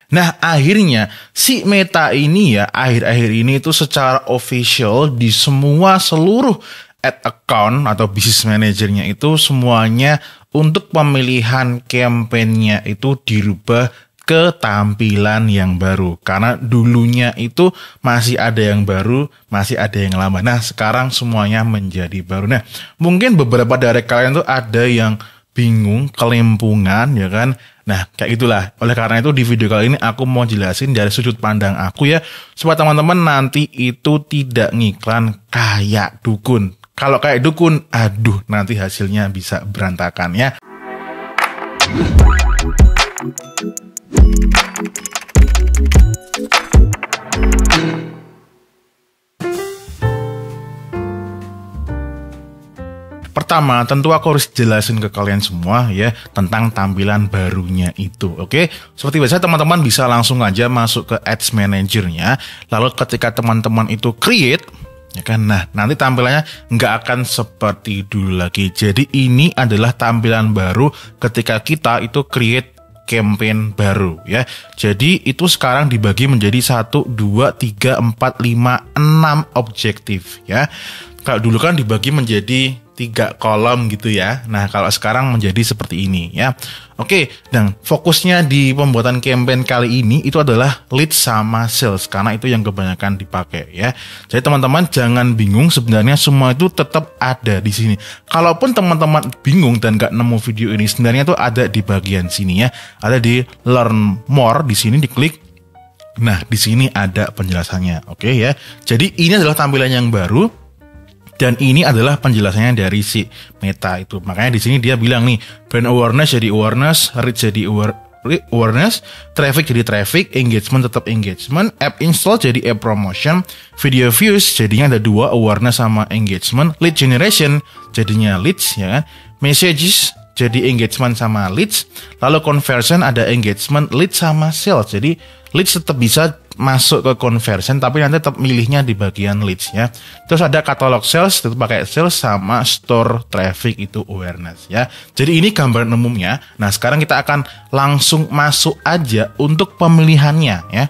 Nah, akhirnya si Meta ini ya akhir-akhir ini itu secara official di seluruh ad account atau business manajernya itu semuanya untuk pemilihan campaign-nya itu dirubah ke tampilan yang baru. Karena dulunya itu masih ada yang baru, masih ada yang lama. Nah, sekarang semuanya menjadi baru. Nah, mungkin beberapa dari kalian tuh ada yang bingung, kelimpungan, ya kan? Nah, kayak itulah. Oleh karena itu di video kali ini aku mau jelasin dari sudut pandang aku ya, supaya teman-teman nanti itu tidak ngiklan kayak dukun. Kalau kayak dukun, aduh, nanti hasilnya bisa berantakan ya. Pertama, tentu aku harus jelasin ke kalian semua ya tentang tampilan barunya itu, oke? Seperti biasa teman-teman bisa langsung aja masuk ke Ads Manager-nya. Lalu ketika teman-teman itu create, ya kan? Nah, nanti tampilannya nggak akan seperti dulu lagi. Jadi ini adalah tampilan baru ketika kita itu create campaign baru ya. Jadi itu sekarang dibagi menjadi 1, 2, 3, 4, 5, 6 objektif ya. Kalau dulu kan dibagi menjadi 3 kolom gitu ya. Nah, kalau sekarang menjadi seperti ini ya. Oke, dan fokusnya di pembuatan campaign kali ini itu adalah lead sama sales, karena itu yang kebanyakan dipakai ya. Jadi teman-teman jangan bingung, sebenarnya semua itu tetap ada di sini. Kalaupun teman-teman bingung dan nggak nemu video ini, sebenarnya itu ada di bagian sini ya. Ada di Learn More, di sini diklik. Nah, di sini ada penjelasannya. Oke ya. Jadi ini adalah tampilan yang baru. Dan ini adalah penjelasannya dari si Meta itu. Makanya di sini dia bilang nih, brand awareness jadi awareness, reach jadi awareness, traffic jadi traffic, engagement tetap engagement, app install jadi app promotion, video views jadinya ada 2, awareness sama engagement, lead generation jadinya leads ya kan, messages jadi engagement sama leads, lalu conversion ada engagement, lead sama sales. Jadi leads tetap bisa masuk ke conversion, tapi nanti tetap milihnya di bagian leads ya. Terus ada catalog sales, tetap pakai sales, sama store traffic itu awareness ya. Jadi ini gambaran umumnya. Nah, sekarang kita akan langsung masuk aja untuk pemilihannya ya.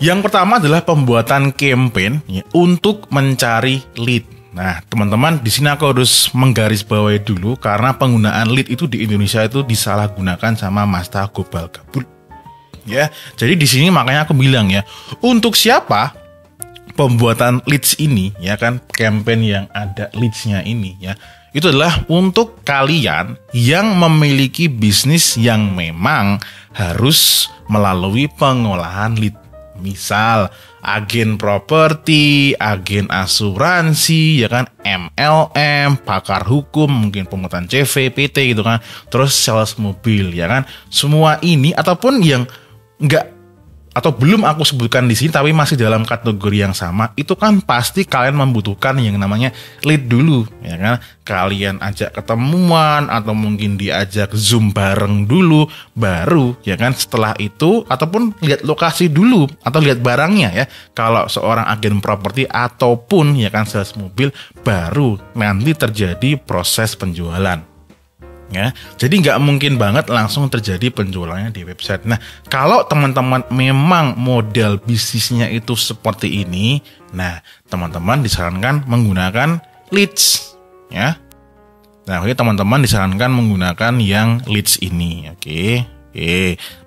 Yang pertama adalah pembuatan campaign ya, untuk mencari lead. Nah, teman-teman, di sini aku harus menggarisbawahi dulu karena penggunaan lead itu di Indonesia itu disalahgunakan sama Masta Gobal Gabul. Ya, jadi di sini makanya aku bilang ya, untuk siapa pembuatan leads ini ya kan, campaign yang ada leads-nya ini ya, itu adalah untuk kalian yang memiliki bisnis yang memang harus melalui pengolahan lead. Misal agen properti, agen asuransi, ya kan, MLM, pakar hukum, mungkin pemungutan CV, PT gitu kan, terus sales mobil, ya kan, semua ini ataupun yang enggak atau belum aku sebutkan di sini tapi masih dalam kategori yang sama, itu kan pasti kalian membutuhkan yang namanya lead dulu, ya kan? Kalian ajak ketemuan atau mungkin diajak Zoom bareng dulu, baru ya kan setelah itu ataupun lihat lokasi dulu atau lihat barangnya ya. Kalau seorang agen properti ataupun ya kan sales mobil, baru nanti terjadi proses penjualan. Ya, jadi nggak mungkin banget langsung terjadi penjualannya di website. Nah, kalau teman-teman memang model bisnisnya itu seperti ini, nah teman-teman disarankan menggunakan leads, ya. Nah, oke, teman-teman disarankan menggunakan yang leads ini, oke.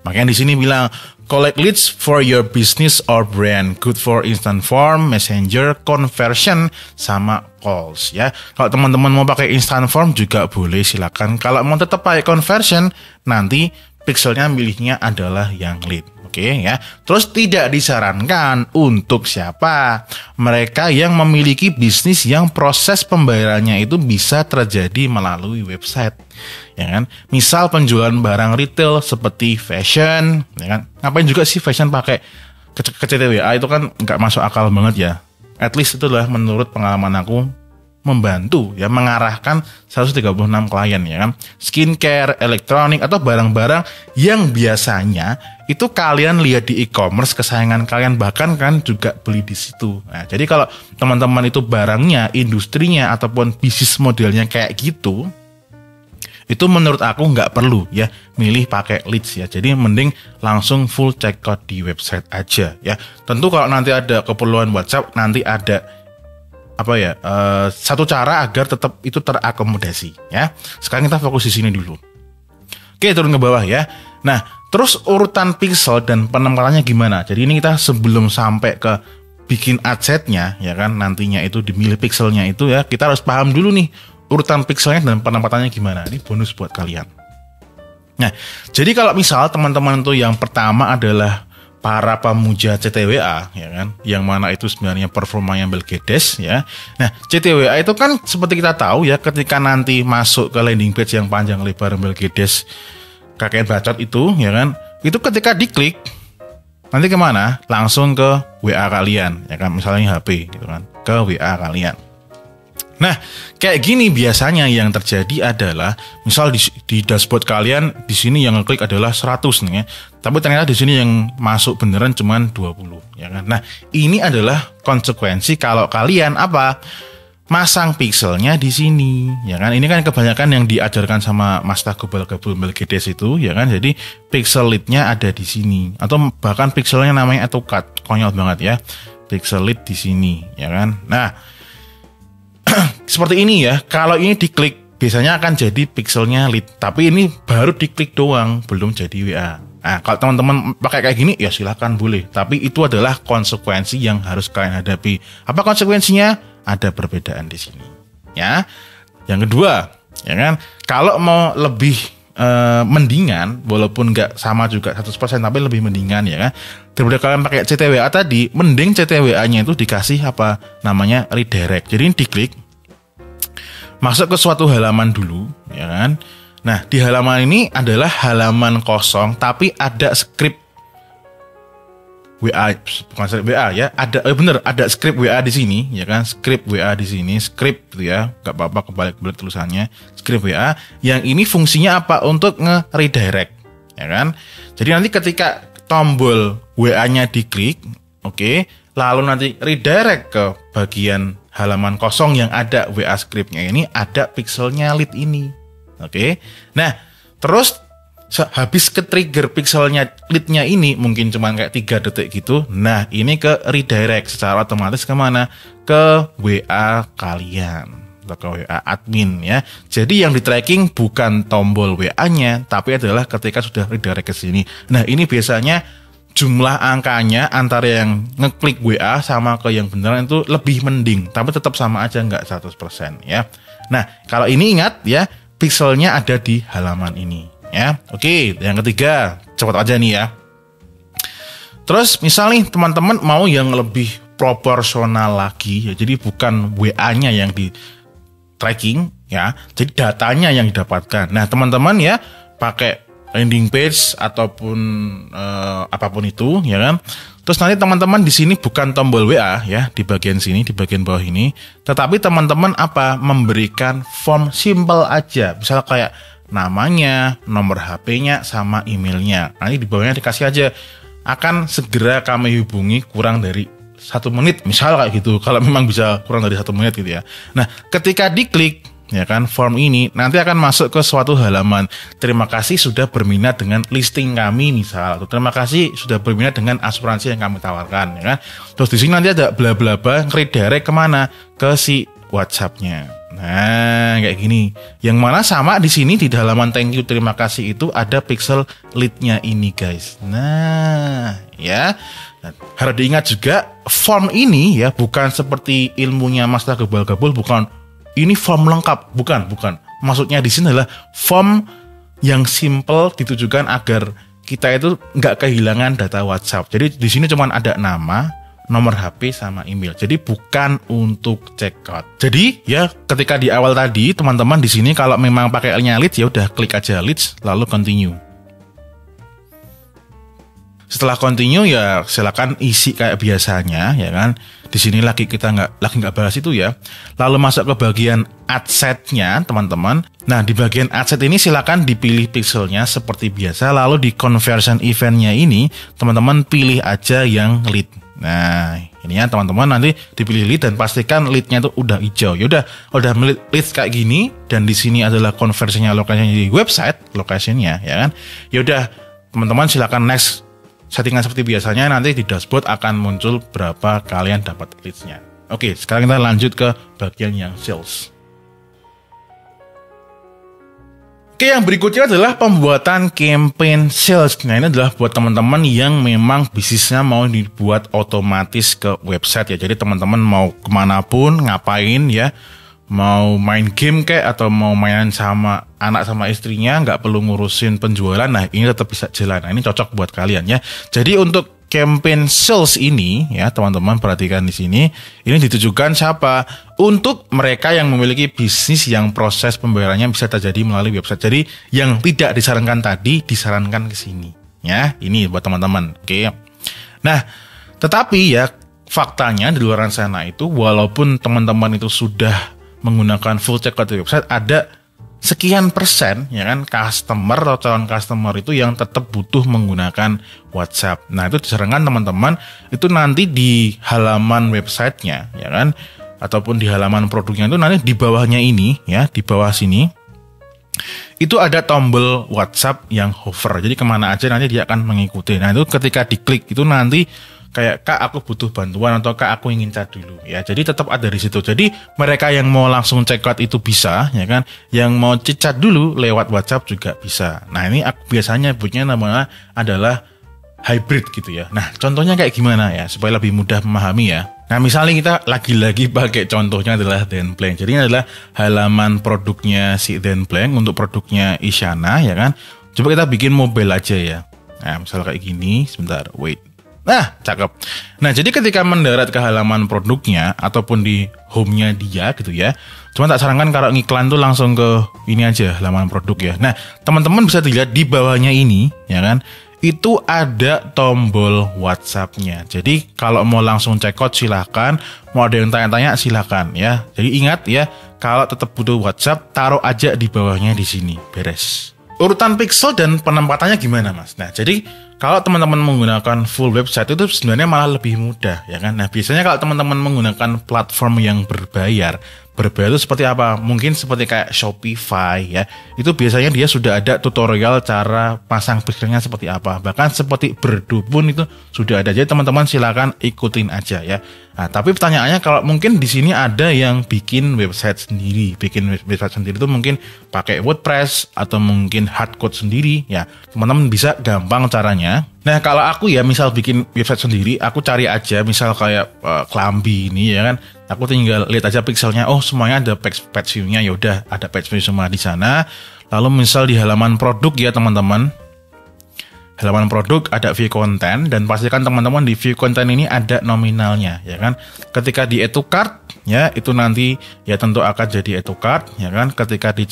Makanya di sini bilang collect leads for your business or brand, good for instant form, messenger, conversion, sama calls ya. Kalau teman-teman mau pakai instant form juga boleh, silakan. Kalau mau tetap pakai conversion, nanti pixelnya milihnya adalah yang lead. Oke ya. Terus tidak disarankan untuk siapa? Mereka yang memiliki bisnis yang proses pembayarannya itu bisa terjadi melalui website. Ya kan? Misal penjualan barang retail seperti fashion, ya kan? Ngapain juga sih fashion pakai KCTWA, itu kan nggak masuk akal banget ya. At least itulah menurut pengalaman aku membantu ya, mengarahkan 136 klien ya kan. Skincare, elektronik atau barang-barang yang biasanya itu kalian lihat di e-commerce kesayangan kalian, bahkan kan juga beli di situ. Nah, jadi kalau teman-teman itu barangnya, industrinya ataupun bisnis modelnya kayak gitu, itu menurut aku nggak perlu ya milih pakai leads ya. Jadi mending langsung full checkout di website aja ya. Tentu kalau nanti ada keperluan WhatsApp, nanti ada satu cara agar tetap itu terakomodasi ya. Sekarang kita fokus di sini dulu. Oke, turun ke bawah ya. Nah, terus urutan pixel dan penempatannya gimana? Jadi ini kita sebelum sampai ke bikin adsetnya ya kan, nantinya itu dimilih pixelnya itu ya, kita harus paham dulu nih urutan pixelnya dan penempatannya gimana. Ini bonus buat kalian. Nah, jadi kalau misal teman-teman tuh yang pertama adalah para pemuja CTWA ya kan, yang mana itu sebenarnya performanya Belgedes ya. Nah, CTWA itu kan seperti kita tahu ya, ketika nanti masuk ke landing page yang panjang lebar Belgedes KKN Bacot itu ya kan, itu ketika diklik nanti kemana? Langsung ke WA kalian ya kan, misalnya HP gitu kan, ke WA kalian. Nah, kayak gini biasanya yang terjadi adalah misal di dashboard kalian di sini yang ngeklik adalah 100 nih ya. Tapi ternyata di sini yang masuk beneran cuman 20 ya kan. Nah, ini adalah konsekuensi kalau kalian masang pixelnya di sini ya kan. Ini kan kebanyakan yang diajarkan sama Mas Tagobal Belgedes itu ya kan. Jadi pixel lead-nya ada di sini atau bahkan pixelnya namanya AutoCAD. Konyol banget ya. Pixel lead di sini ya kan. Nah, seperti ini ya. Kalau ini diklik biasanya akan jadi pixelnya lead. Tapi ini baru diklik doang, belum jadi WA. Nah, kalau teman-teman pakai kayak gini ya silahkan boleh. Tapi itu adalah konsekuensi yang harus kalian hadapi. Apa konsekuensinya? Ada perbedaan di sini. Ya. Yang kedua, ya kan? Kalau mau lebih mendingan, walaupun nggak sama juga 100%, tapi lebih mendingan ya kan. Daripada kalian pakai CTWA tadi, mending CTWA-nya itu dikasih redirect. Jadi ini diklik, masuk ke suatu halaman dulu, ya kan. Nah, di halaman ini adalah halaman kosong, tapi ada skrip WA, bukan skrip WA ya, ada skrip WA di sini, ya kan, skrip WA di sini, skrip gitu ya, nggak apa-apa kebalik-balik tulisannya, skrip WA, yang ini fungsinya apa? Untuk nge-redirect, ya kan. Jadi nanti ketika tombol WA-nya diklik, oke, lalu nanti redirect ke bagian halaman kosong yang ada WA script-nya ini, ada pixelnya lead ini. Oke. Nah, terus habis ke trigger pixelnya lead-nya ini mungkin cuma kayak 3 detik gitu. Nah, ini ke redirect secara otomatis kemana? Ke WA kalian atau ke WA admin ya. Jadi yang di tracking bukan tombol WA-nya, tapi adalah ketika sudah redirect ke sini. Nah, ini biasanya jumlah angkanya antara yang ngeklik WA sama ke yang beneran itu lebih mending, tapi tetap sama aja nggak 100% ya. Nah, kalau ini ingat ya, pixelnya ada di halaman ini ya. Oke, yang ketiga, cepat aja nih ya. Terus misal nih teman-teman mau yang lebih proporsional lagi ya, jadi bukan WA-nya yang di tracking ya, jadi datanya yang didapatkan. Nah, teman-teman ya pakai landing page ataupun apapun itu ya kan. Terus nanti teman-teman di sini bukan tombol WA ya, di bagian sini, di bagian bawah ini, tetapi teman-teman memberikan form simple aja. Misal kayak namanya, nomor HP-nya sama emailnya. Nanti di bawahnya dikasih aja, akan segera kami hubungi kurang dari 1 menit, misal kayak gitu. Kalau memang bisa kurang dari 1 menit gitu ya. Nah, ketika diklik ya kan, form ini nanti akan masuk ke suatu halaman. Terima kasih sudah berminat dengan listing kami misal, atau terima kasih sudah berminat dengan asuransi yang kami tawarkan ya kan. Terus di sini nanti ada bla bla bla, redirect kemana? Ke si WhatsApp-nya. Nah, kayak gini. Yang mana sama di sini di halaman thank you terima kasih itu ada pixel lead-nya ini guys. Nah, ya. Nah, harus diingat juga form ini ya bukan seperti ilmunya Mas Tagobal, bukan ini form lengkap, bukan. Maksudnya di sini adalah form yang simple ditujukan agar kita itu nggak kehilangan data WhatsApp. Jadi di sini cuma ada nama, nomor HP sama email. Jadi bukan untuk checkout. Jadi ya ketika di awal tadi teman-teman di sini kalau memang pakai leads ya udah klik aja leads lalu continue. Setelah continue ya silakan isi kayak biasanya ya kan. Di sini kita nggak bahas itu ya. Lalu masuk ke bagian adset-nya teman-teman. Nah, di bagian adset ini silakan dipilih pixelnya seperti biasa. Lalu di conversion event-nya ini teman-teman pilih aja yang lead Nah, ini ya teman-teman, nanti dipilih lead dan pastikan leadnya itu udah hijau. Udah lead kayak gini dan di sini adalah konversinya lokasinya di website, locationnya ya kan. Udah teman-teman silakan next, settingan seperti biasanya, nanti di dashboard akan muncul berapa kalian dapat leads-nya. Oke, sekarang kita lanjut ke bagian yang sales. Oke, yang berikutnya adalah pembuatan campaign sales. Nah, ini adalah buat teman-teman yang memang bisnisnya mau dibuat otomatis ke website ya. Jadi teman-teman mau kemanapun, ngapain ya, mau main game kayak atau mau main sama anak sama istrinya, nggak perlu ngurusin penjualan. Nah, ini tetap bisa jalan. Nah, ini cocok buat kalian ya. Jadi untuk campaign sales ini ya teman-teman, perhatikan di sini. Ini ditujukan siapa? Untuk mereka yang memiliki bisnis yang proses pembayarannya bisa terjadi melalui website. Jadi yang tidak disarankan tadi disarankan ke sini ya. Ini buat teman-teman. Oke. Nah, tetapi ya faktanya di luar sana itu walaupun teman-teman itu sudah menggunakan full checkout di website, ada sekian persen ya kan customer atau calon customer itu yang tetap butuh menggunakan WhatsApp. Nah, itu disarankan teman-teman itu nanti di halaman websitenya ya kan, ataupun di halaman produknya itu nanti di bawahnya ini ya, di bawah sini itu ada tombol WhatsApp yang hover. Jadi kemana aja nanti dia akan mengikuti. Nah, itu ketika diklik itu nanti kayak, Kak aku butuh bantuan atau Kak aku ingin chat dulu ya. Jadi tetap ada di situ. Jadi mereka yang mau langsung check out itu bisa ya kan. Yang mau chat dulu lewat WhatsApp juga bisa. Nah, ini aku biasanya buatnya namanya adalah hybrid gitu ya. Nah, contohnya kayak gimana ya supaya lebih mudah memahami ya. Nah, misalnya kita lagi-lagi pakai contohnya adalah Denplank. Jadi ini adalah halaman produknya si Denplank untuk produknya Isyana ya kan. Coba kita bikin mobile aja ya. Nah, misalnya kayak gini, sebentar, wait. Nah, cakep. Nah, jadi ketika mendarat ke halaman produknya ataupun di home-nya dia gitu ya. Cuma tak sarankan kalau ngiklan tuh langsung ke ini aja, halaman produk ya. Nah, teman-teman bisa dilihat di bawahnya ini ya kan. Itu ada tombol WhatsApp-nya. Jadi kalau mau langsung check out silahkan, mau ada yang tanya-tanya silahkan ya. Jadi ingat ya, kalau tetap butuh WhatsApp, taruh aja di bawahnya di sini, beres. Urutan pixel dan penempatannya gimana Mas? Nah, jadi kalau teman-teman menggunakan full website itu sebenarnya malah lebih mudah ya kan. Nah, biasanya kalau teman-teman menggunakan platform yang berbayar itu seperti apa? Mungkin seperti kayak Shopify ya. Itu biasanya dia sudah ada tutorial cara pasang pixelnya seperti apa. Bahkan seperti Berdu pun itu sudah ada. Jadi teman-teman silakan ikutin aja ya. Nah, tapi pertanyaannya kalau mungkin di sini ada yang bikin website sendiri. Bikin website sendiri itu mungkin pakai WordPress atau mungkin hardcode sendiri ya. Teman-teman bisa gampang caranya. Nah, kalau aku ya misal bikin website sendiri, aku cari aja misal kayak Klambi ini ya kan. Aku tinggal lihat aja pixelnya. Oh, semuanya ada page view-nya. Ya udah, ada page view semua di sana. Lalu misal di halaman produk ya, teman-teman. Halaman produk ada view content dan pastikan teman-teman di view content ini ada nominalnya ya kan. Ketika di add to cart ya itu nanti ya tentu akan jadi add to cart ya kan. Ketika di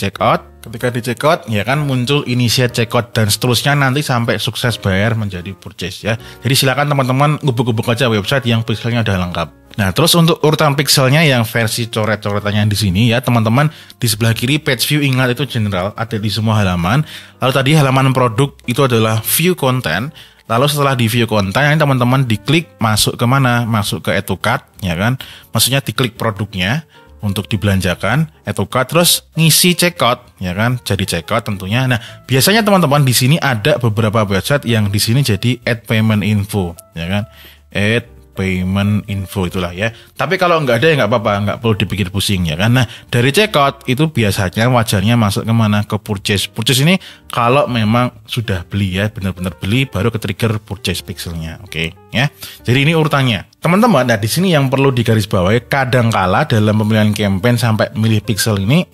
checkout ya kan muncul initiate checkout dan seterusnya nanti sampai sukses bayar menjadi purchase ya. Jadi silakan teman-teman gubuk-gubuk aja website yang pixelnya udah lengkap. Nah, terus untuk urutan pixelnya yang versi coret-coretannya di sini ya, teman-teman di sebelah kiri page view, ingat itu general, ada di semua halaman. Lalu tadi halaman produk itu adalah view content. Lalu setelah di view content, teman-teman diklik masuk ke mana? Masuk ke add to cart, ya kan? Maksudnya diklik produknya untuk dibelanjakan, add to cart, terus ngisi checkout, ya kan? Jadi checkout tentunya. Nah, biasanya teman-teman di sini ada beberapa website yang di sini jadi add payment info, ya kan? Add payment info itulah ya. Tapi kalau nggak ada ya nggak apa-apa, nggak perlu dipikir pusing ya kan. Nah, dari checkout itu biasanya wajarnya masuk kemana? Ke purchase. Purchase ini kalau memang sudah beli ya, benar-benar beli baru ke trigger purchase pixelnya. Oke ya. Jadi ini urutannya. Teman-teman, nah di sini yang perlu digarisbawahi, kadangkala dalam pemilihan campaign sampai milih pixel ini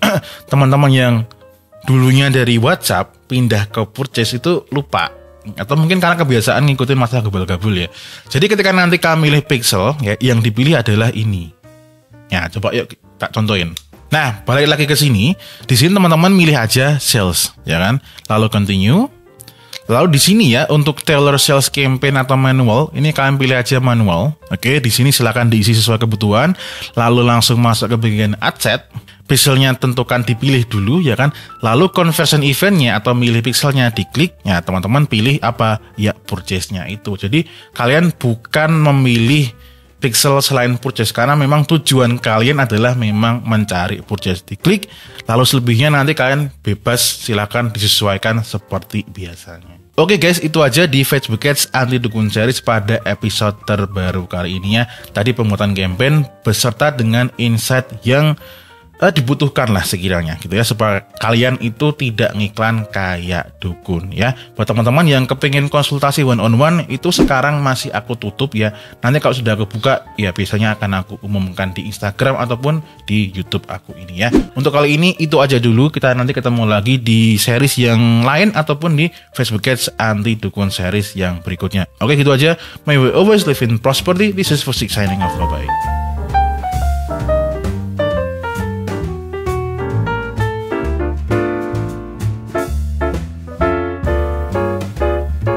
teman-teman yang dulunya dari WhatsApp pindah ke purchase itu lupa. Atau mungkin karena kebiasaan ngikutin masalah gabul-gabul ya. Jadi ketika nanti kamu milih pixel ya, yang dipilih adalah ini. Ya, coba yuk tak contohin. Nah, balik lagi ke sini. Di sini teman-teman milih aja sales, ya kan? Lalu continue. Lalu di sini ya untuk Tailor Sales Campaign atau manual, ini kalian pilih aja manual. Oke, di sini silakan diisi sesuai kebutuhan, lalu langsung masuk ke bagian add set. Pixelnya tentukan dipilih dulu ya kan. Lalu conversion eventnya atau milih pixelnya diklik. Ya teman-teman pilih apa? Ya purchase-nya itu. Jadi kalian bukan memilih pixel selain purchase karena memang tujuan kalian adalah memang mencari purchase, diklik. Lalu selebihnya nanti kalian bebas, silakan disesuaikan seperti biasanya. Oke guys, itu aja di Facebook Ads Anti Dukun Series pada episode terbaru kali ini ya. Tadi pembuatan campaign beserta dengan insight yang dibutuhkan lah sekiranya gitu ya, supaya kalian itu tidak ngiklan kayak dukun ya. Buat teman-teman yang kepingin konsultasi one on one itu sekarang masih aku tutup ya. Nanti kalau sudah aku buka ya biasanya akan aku umumkan di Instagram ataupun di YouTube aku ini ya. Untuk kali ini itu aja dulu, kita nanti ketemu lagi di series yang lain ataupun di Facebook Ads Anti Dukun Series yang berikutnya. Oke gitu aja. May we always live in prosperity. This is Fusik signing off. Bye bye.